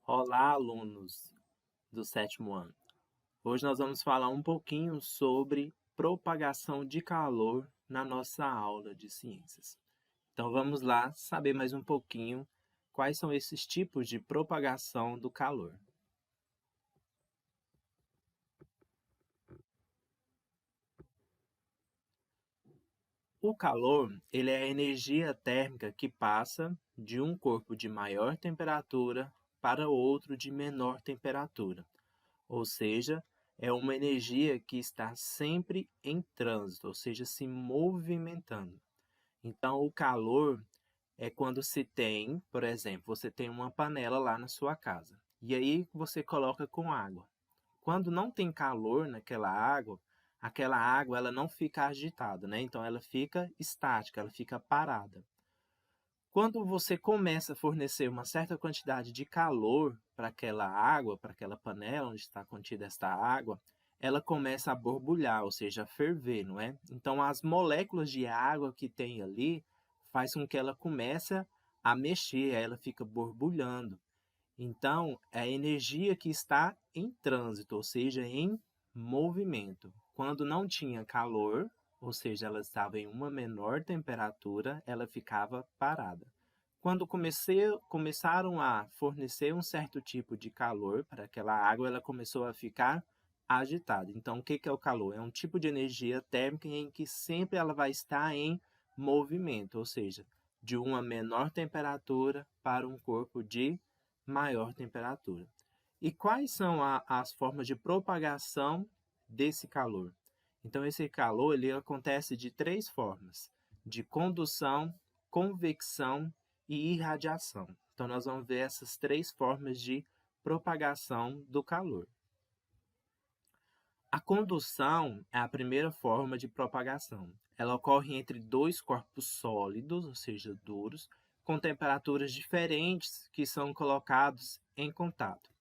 Olá, alunos do sétimo ano. Hoje nós vamos falar um pouquinho sobre propagação de calor na nossa aula de ciências. Então vamos lá saber mais um pouquinho quais são esses tipos de propagação do calor. O calor, ele é a energia térmica que passa de um corpo de maior temperatura para outro de menor temperatura. Ou seja, é uma energia que está sempre em trânsito, ou seja, se movimentando. Então, o calor é quando se tem, por exemplo, você tem uma panela lá na sua casa, e aí você coloca com água. Quando não tem calor naquela água, aquela água ela não fica agitada, né? Então ela fica estática, ela fica parada. Quando você começa a fornecer uma certa quantidade de calor para aquela água, para aquela panela onde está contida esta água, ela começa a borbulhar, ou seja, a ferver, não é? Então as moléculas de água que tem ali faz com que ela comece a mexer, ela fica borbulhando. Então, é a energia que está em trânsito, ou seja, em movimento. Quando não tinha calor, ou seja, ela estava em uma menor temperatura, ela ficava parada. Quando começaram a fornecer um certo tipo de calor para aquela água, ela começou a ficar agitada. Então, o que é o calor? É um tipo de energia térmica em que sempre ela vai estar em movimento, ou seja, de uma menor temperatura para um corpo de maior temperatura. E quais são as formas de propagação desse calor? Então, esse calor ele acontece de três formas: de condução, convecção e irradiação. Então, nós vamos ver essas três formas de propagação do calor. A condução é a primeira forma de propagação. Ela ocorre entre dois corpos sólidos, ou seja, duros, com temperaturas diferentes que são colocados em contato.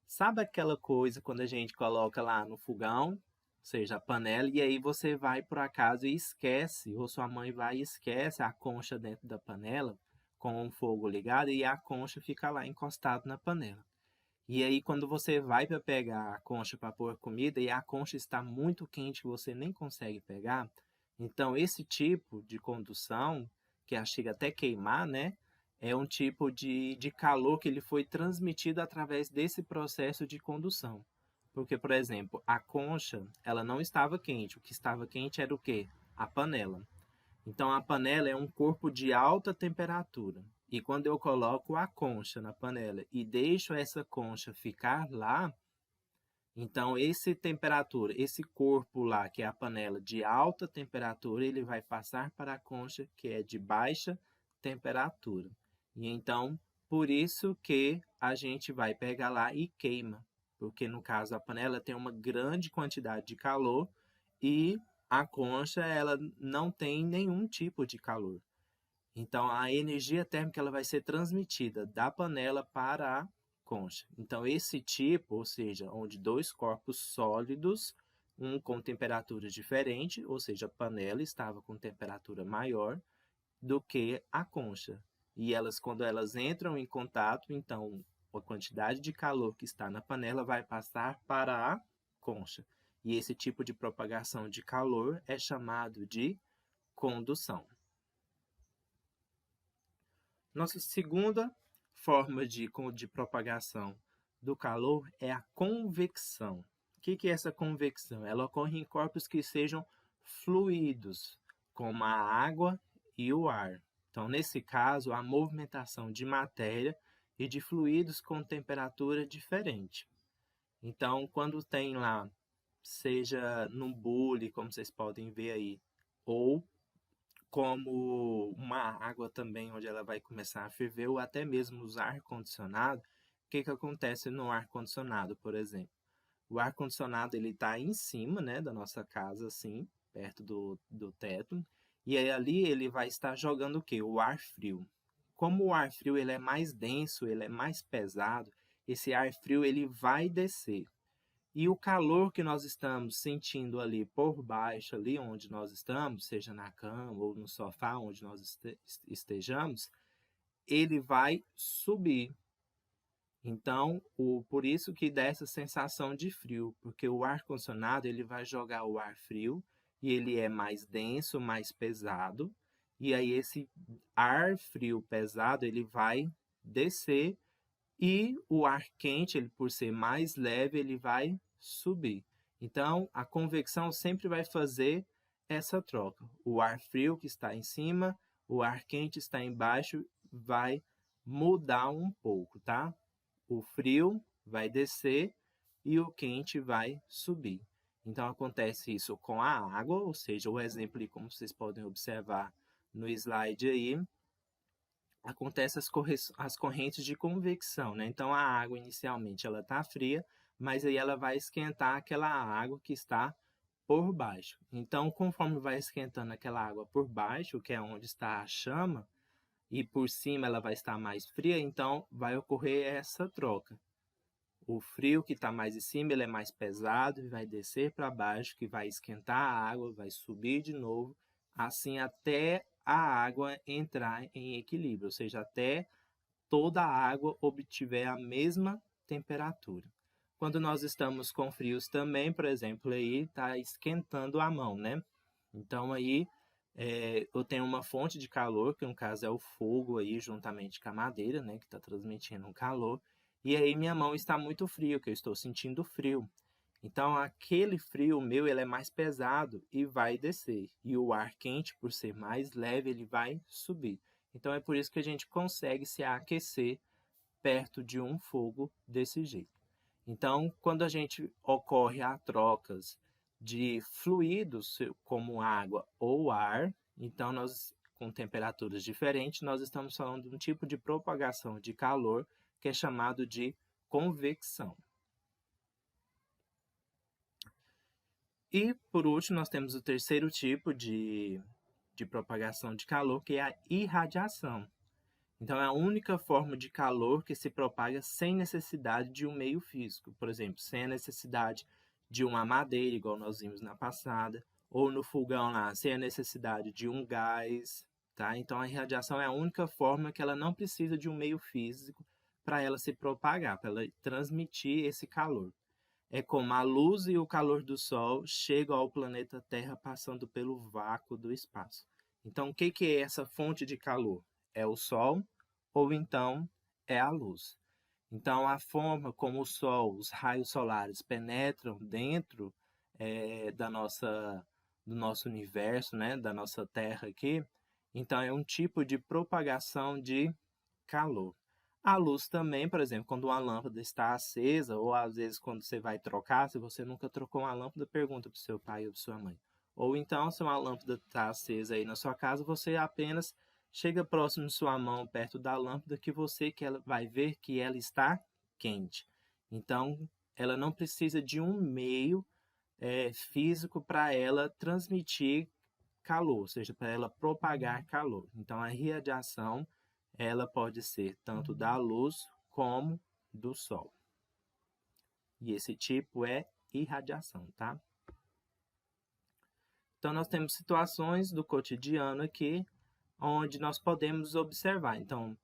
Sabe aquela coisa quando a gente coloca lá no fogão, ou seja, a panela, e aí você vai por acaso e esquece, ou sua mãe vai e esquece a concha dentro da panela com o fogo ligado e a concha fica lá encostada na panela. E aí, quando você vai para pegar a concha para pôr comida e a concha está muito quente, você nem consegue pegar. Então, esse tipo de condução, que chega até queimar, né? É um tipo de calor que ele foi transmitido através desse processo de condução. Porque, por exemplo, a concha, ela não estava quente. O que estava quente era o quê? A panela. Então, a panela é um corpo de alta temperatura. E quando eu coloco a concha na panela e deixo essa concha ficar lá, então esse corpo lá, que é a panela de alta temperatura, ele vai passar para a concha que é de baixa temperatura. E então, por isso que a gente vai pegar lá e queima, porque no caso a panela tem uma grande quantidade de calor e a concha ela não tem nenhum tipo de calor. Então a energia térmica ela vai ser transmitida da panela para a concha. Então esse tipo, ou seja, onde dois corpos sólidos, um com temperatura diferente, ou seja, a panela estava com temperatura maior do que a concha. E elas, quando elas entram em contato, então a quantidade de calor que está na panela vai passar para a concha. E esse tipo de propagação de calor é chamado de condução. Nossa segunda forma de propagação do calor é a convecção. O que é essa convecção? Ela ocorre em corpos que sejam fluidos, como a água e o ar. Então, nesse caso, a movimentação de matéria e de fluidos com temperatura diferente. Então, quando tem lá, seja num bule, como vocês podem ver aí, ou como uma água também, onde ela vai começar a ferver, ou até mesmo usar ar-condicionado, o que acontece no ar-condicionado, por exemplo? O ar-condicionado ele está em cima, né, da nossa casa, assim, perto do teto, e aí ali ele vai estar jogando o quê? O ar frio. Como o ar frio ele é mais denso, ele é mais pesado, esse ar frio ele vai descer. E o calor que nós estamos sentindo ali por baixo, ali onde nós estamos, seja na cama ou no sofá onde nós estejamos, ele vai subir. Então, por isso que dá essa sensação de frio, porque o ar-condicionado ele vai jogar o ar frio e ele é mais denso, mais pesado, e aí esse ar frio pesado ele vai descer e o ar quente, ele por ser mais leve, ele vai subir. Então, a convecção sempre vai fazer essa troca. O ar frio que está em cima, o ar quente está embaixo, vai mudar um pouco, tá? O frio vai descer e o quente vai subir. Então acontece isso com a água, ou seja, o exemplo, como vocês podem observar no slide aí, acontece as correntes de convecção, né? Então a água inicialmente ela está fria, mas aí ela vai esquentar aquela água que está por baixo. Então, conforme vai esquentando aquela água por baixo, que é onde está a chama, e por cima ela vai estar mais fria, então vai ocorrer essa troca. O frio que está mais em cima, ele é mais pesado e vai descer para baixo, que vai esquentar a água, vai subir de novo, assim até a água entrar em equilíbrio, ou seja, até toda a água obtiver a mesma temperatura. Quando nós estamos com frios também, por exemplo, aí está esquentando a mão, né? Então aí eu tenho uma fonte de calor, que no caso é o fogo aí, juntamente com a madeira, né, que está transmitindo um calor. E aí minha mão está muito fria, que eu estou sentindo frio. Então aquele frio meu, ele é mais pesado e vai descer. E o ar quente, por ser mais leve, ele vai subir. Então é por isso que a gente consegue se aquecer perto de um fogo desse jeito. Então, quando a gente ocorre a trocas de fluidos como água ou ar, então nós com temperaturas diferentes, nós estamos falando de um tipo de propagação de calor que é chamado de convecção. E, por último, nós temos o terceiro tipo de propagação de calor, que é a irradiação. Então, é a única forma de calor que se propaga sem necessidade de um meio físico. Por exemplo, sem a necessidade de uma madeira, igual nós vimos na passada, ou no fogão lá, sem a necessidade de um gás, tá? Então, a irradiação é a única forma que ela não precisa de um meio físico para ela se propagar, para ela transmitir esse calor. É como a luz e o calor do Sol chegam ao planeta Terra passando pelo vácuo do espaço. Então, o que é essa fonte de calor? É o Sol ou então é a luz. Então, a forma como o Sol, os raios solares penetram dentro do nosso universo, né, da nossa Terra aqui, então é um tipo de propagação de calor. A luz também, por exemplo, quando uma lâmpada está acesa, ou às vezes quando você vai trocar, se você nunca trocou uma lâmpada, pergunta para o seu pai ou para sua mãe. Ou então, se uma lâmpada está acesa aí na sua casa, você apenas chega próximo de sua mão, perto da lâmpada, que ela vai ver que ela está quente. Então, ela não precisa de um meio físico para ela transmitir calor, ou seja, para ela propagar calor. Então, a radiação ela pode ser tanto da luz como do sol. E esse tipo é irradiação, tá? Então, nós temos situações do cotidiano aqui onde nós podemos observar. Então,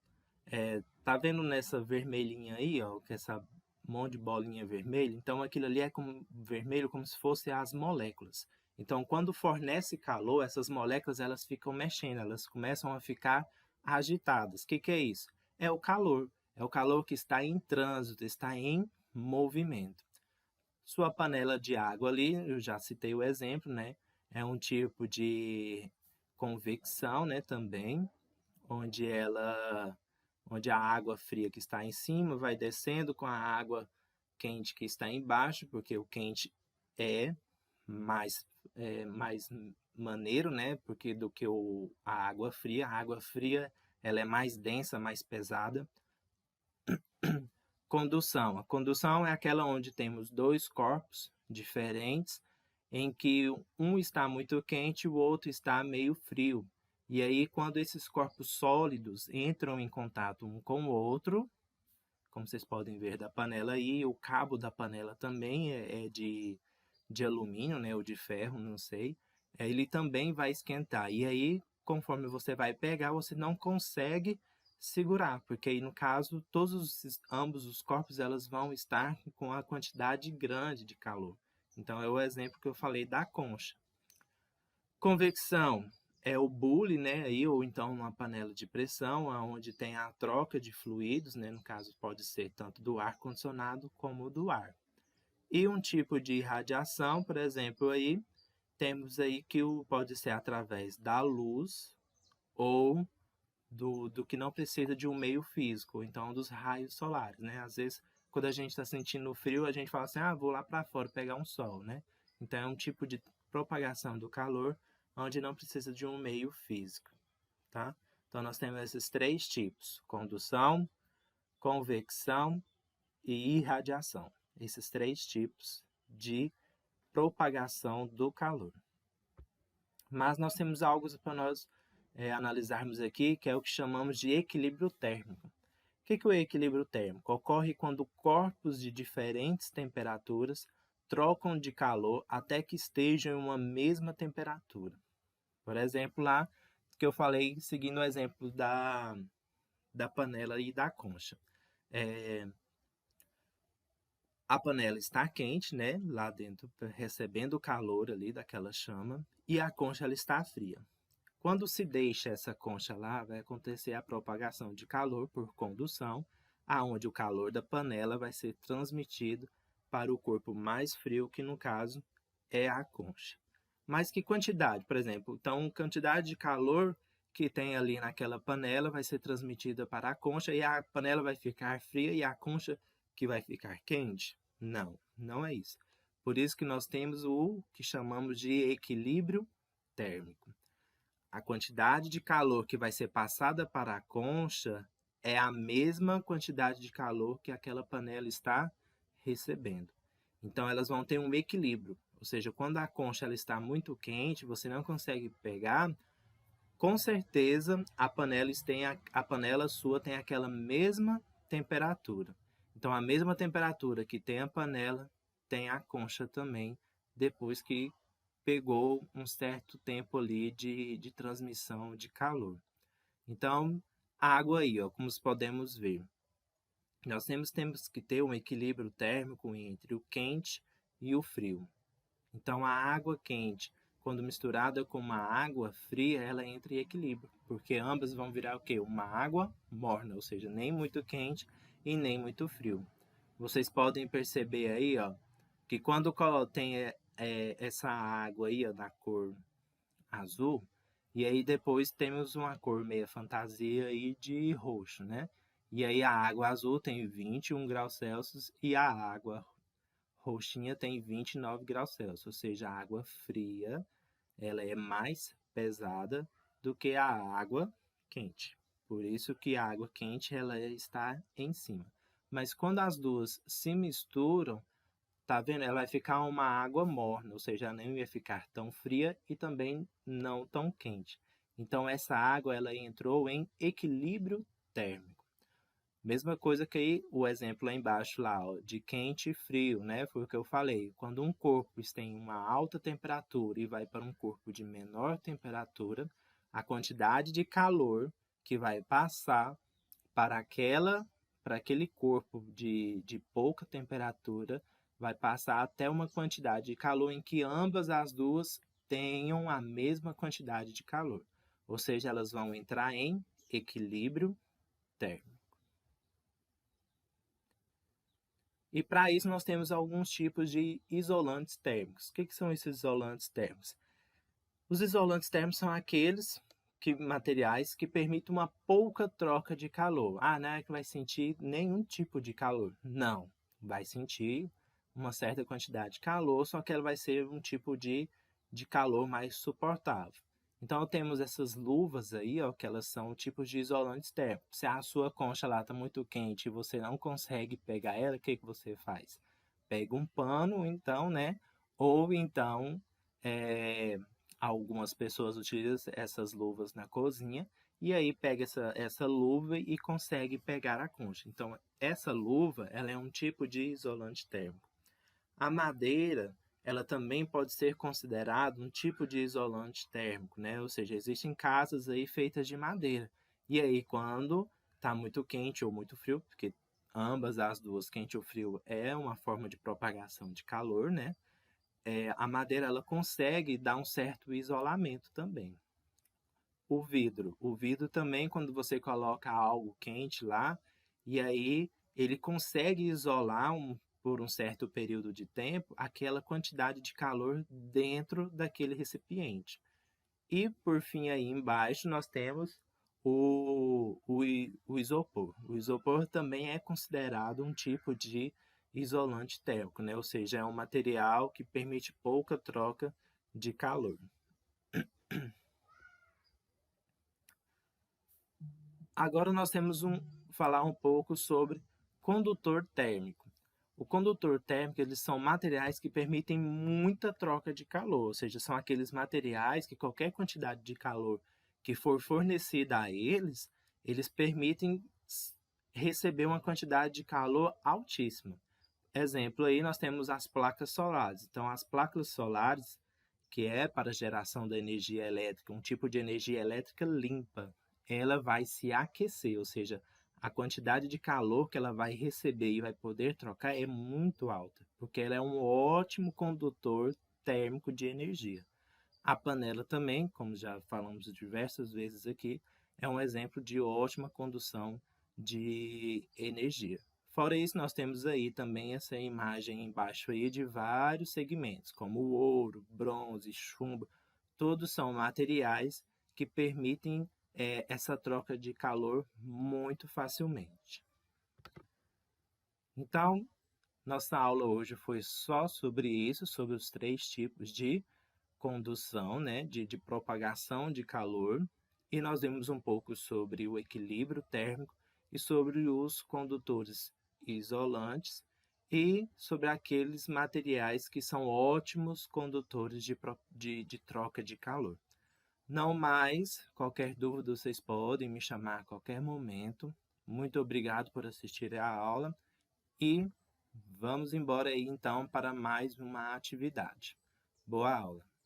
tá vendo nessa vermelhinha aí, ó, que essa monte de bolinha vermelha? Então, aquilo ali é como vermelho, como se fossem as moléculas. Então, quando fornece calor, essas moléculas elas ficam mexendo, elas começam a ficar agitadas. O que é isso? É o calor. É o calor que está em trânsito, está em movimento. Sua panela de água ali, eu já citei o exemplo, né? É um tipo de convecção, né, também, onde a água fria que está em cima vai descendo com a água quente que está embaixo, porque o quente é mais maneiro, né? Porque do que a água fria. A água fria ela é mais densa, mais pesada. Condução. A condução é aquela onde temos dois corpos diferentes, em que um está muito quente e o outro está meio frio. E aí, quando esses corpos sólidos entram em contato um com o outro, como vocês podem ver da panela aí, o cabo da panela também é de alumínio, né, ou de ferro, não sei, ele também vai esquentar. E aí, conforme você vai pegar, você não consegue segurar, porque aí no caso ambos os corpos elas vão estar com a quantidade grande de calor. Então é o exemplo que eu falei da concha. Convecção é o bule, né, aí, ou então uma panela de pressão, onde tem a troca de fluidos, né, no caso pode ser tanto do ar condicionado como do ar. E um tipo de radiação, por exemplo, aí temos aí que pode ser através da luz ou do que não precisa de um meio físico, então dos raios solares, né? Às vezes, quando a gente está sentindo frio, a gente fala assim, vou lá para fora pegar um sol, né? Então, é um tipo de propagação do calor onde não precisa de um meio físico, tá? Então, nós temos esses 3 tipos, condução, convecção e irradiação. Esses 3 tipos de propagação do calor. Mas nós temos algo para nós analisarmos aqui, que é o que chamamos de equilíbrio térmico. O que é o equilíbrio térmico? Ocorre quando corpos de diferentes temperaturas trocam de calor até que estejam em uma mesma temperatura. Por exemplo, lá que eu falei, seguindo o exemplo da panela e da concha. A panela está quente, né, lá dentro, recebendo o calor ali daquela chama, e a concha ela está fria. Quando se deixa essa concha lá, vai acontecer a propagação de calor por condução, aonde o calor da panela vai ser transmitido para o corpo mais frio, que no caso é a concha. Mas que quantidade, por exemplo? Então, quantidade de calor que tem ali naquela panela vai ser transmitida para a concha e a panela vai ficar fria e a concha que vai ficar quente? Não, não é isso. Por isso que nós temos o que chamamos de equilíbrio térmico. A quantidade de calor que vai ser passada para a concha é a mesma quantidade de calor que aquela panela está recebendo. Então, elas vão ter um equilíbrio. Ou seja, quando a concha ela está muito quente, você não consegue pegar, com certeza a panela sua tem aquela mesma temperatura. Então, a mesma temperatura que tem a panela, tem a concha também, depois que pegou um certo tempo ali de transmissão de calor. Então, a água aí, ó, como podemos ver, nós temos que ter um equilíbrio térmico entre o quente e o frio. Então, a água quente, quando misturada com uma água fria, ela entra em equilíbrio, porque ambas vão virar o quê? Uma água morna, ou seja, nem muito quente e nem muito frio. Vocês podem perceber aí, ó, que quando tem essa água aí, ó, da cor azul, e aí depois temos uma cor meia fantasia aí de roxo, né? E aí a água azul tem 21 graus Celsius e a água roxinha tem 29 graus Celsius, ou seja, a água fria ela é mais pesada do que a água quente. Por isso que a água quente ela está em cima. Mas quando as duas se misturam, tá vendo? Ela vai ficar uma água morna, ou seja, nem vai ficar tão fria e também não tão quente. Então essa água ela entrou em equilíbrio térmico. Mesma coisa que aí, o exemplo lá embaixo lá, ó, de quente e frio, né? Foi o que eu falei. Quando um corpo tem uma alta temperatura e vai para um corpo de menor temperatura, a quantidade de calor que vai passar para aquele corpo de pouca temperatura vai passar até uma quantidade de calor em que ambas as duas tenham a mesma quantidade de calor. Ou seja, elas vão entrar em equilíbrio térmico. E para isso nós temos alguns tipos de isolantes térmicos. O que são esses isolantes térmicos? Os isolantes térmicos são aqueles materiais que permitem uma pouca troca de calor. Não é que vai sentir nenhum tipo de calor. Não, vai sentir uma certa quantidade de calor, só que ela vai ser um tipo de calor mais suportável. Então, temos essas luvas aí, ó, que elas são tipos de isolantes térmicos. Se a sua concha lá está muito quente e você não consegue pegar ela, o que você faz? Pega um pano, então, né? Ou então, algumas pessoas utilizam essas luvas na cozinha e aí pega essa luva e consegue pegar a concha. Então, essa luva ela é um tipo de isolante térmico. A madeira ela também pode ser considerada um tipo de isolante térmico, né? Ou seja, existem casas aí feitas de madeira. E aí, quando está muito quente ou muito frio, porque ambas as duas, quente ou frio, é uma forma de propagação de calor, né? A madeira ela consegue dar um certo isolamento também. O vidro também, quando você coloca algo quente lá, e aí ele consegue isolar por um certo período de tempo aquela quantidade de calor dentro daquele recipiente. E por fim aí embaixo nós temos o isopor. O isopor também é considerado um tipo de isolante térmico, né? Ou seja, é um material que permite pouca troca de calor. Agora nós temos falar um pouco sobre condutor térmico. O condutor térmico, eles são materiais que permitem muita troca de calor, ou seja, são aqueles materiais que qualquer quantidade de calor que for fornecida a eles, eles permitem receber uma quantidade de calor altíssima. Exemplo aí, nós temos as placas solares. Então, as placas solares, que é para a geração da energia elétrica, um tipo de energia elétrica limpa, ela vai se aquecer, ou seja, a quantidade de calor que ela vai receber e vai poder trocar é muito alta, porque ela é um ótimo condutor térmico de energia. A panela também, como já falamos diversas vezes aqui, é um exemplo de ótima condução de energia. Fora isso, nós temos aí também essa imagem embaixo aí de vários segmentos, como o ouro, bronze, chumbo, todos são materiais que permitem essa troca de calor muito facilmente. Então, nossa aula hoje foi só sobre isso, sobre os 3 tipos de condução, né, de propagação de calor, e nós vimos um pouco sobre o equilíbrio térmico e sobre os condutores isolantes e sobre aqueles materiais que são ótimos condutores de troca de calor. Não mais, qualquer dúvida vocês podem me chamar a qualquer momento. Muito obrigado por assistir a aula e vamos embora aí então para mais uma atividade. Boa aula!